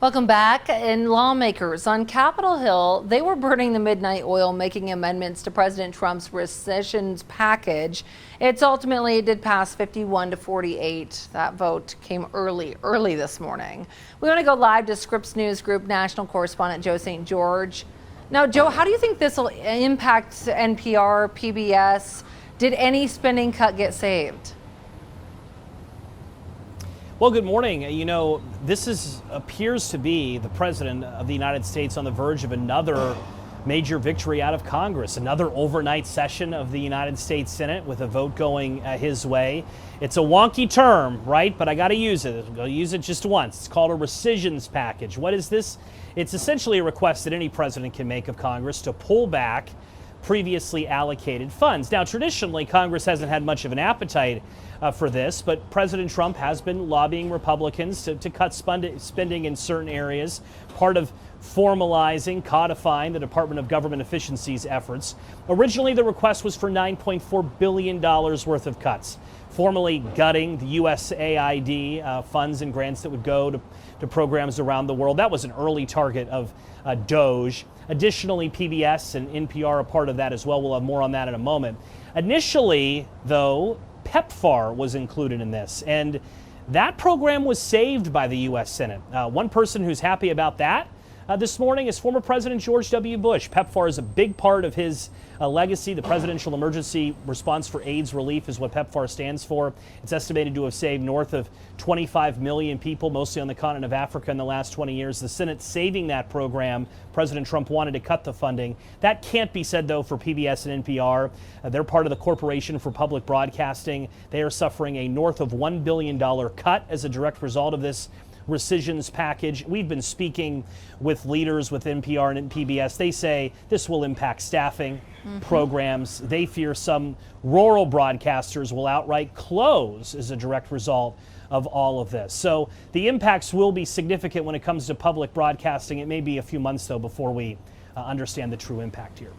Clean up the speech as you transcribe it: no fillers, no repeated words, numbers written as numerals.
Welcome back. And lawmakers on Capitol Hill, they were burning the midnight oil, making amendments to President Trump's rescissions package. It did pass 51-48. That vote came early this morning. We want to go live to Scripps News Group national correspondent Joe St. George. Now, Joe, how do you think this will impact NPR, PBS? Did any spending cut get saved? Well, good morning. You know, this appears to be the president of the United States on the verge of another major victory out of Congress, another overnight session of the United States Senate with a vote going his way. It's a wonky term, right? But I got to use it. I'll use it just once. It's called a rescissions package. What is this? It's essentially a request that any president can make of Congress to pull back previously allocated funds. Now, traditionally, Congress hasn't had much of an appetite for this, but President Trump has been lobbying Republicans to cut spending in certain areas, part of formalizing, codifying the Department of Government Efficiency's efforts. Originally, the request was for $9.4 billion worth of cuts, formally gutting the USAID funds and grants that would go to programs around the world. That was an early target of DOGE. Additionally, PBS and NPR are part of that as well. We'll have more on that in a moment. Initially, though, PEPFAR was included in this, and that program was saved by the U.S. Senate. One person who's happy about that this morning is former President George W. Bush. PEPFAR is a big part of his legacy. The Presidential Emergency Response for AIDS Relief is what PEPFAR stands for. It's estimated to have saved north of 25 million people, mostly on the continent of Africa in the last 20 years. The Senate saving that program. President Trump wanted to cut the funding. That can't be said, though, for PBS and NPR. They're part of the Corporation for Public Broadcasting. They are suffering a north of $1 billion cut as a direct result of this rescissions package. We've been speaking with leaders with NPR and PBS. They say this will impact staffing, programs. They fear some rural broadcasters will outright close as a direct result of all of this. So the impacts will be significant when it comes to public broadcasting. It may be a few months, though, before we understand the true impact here.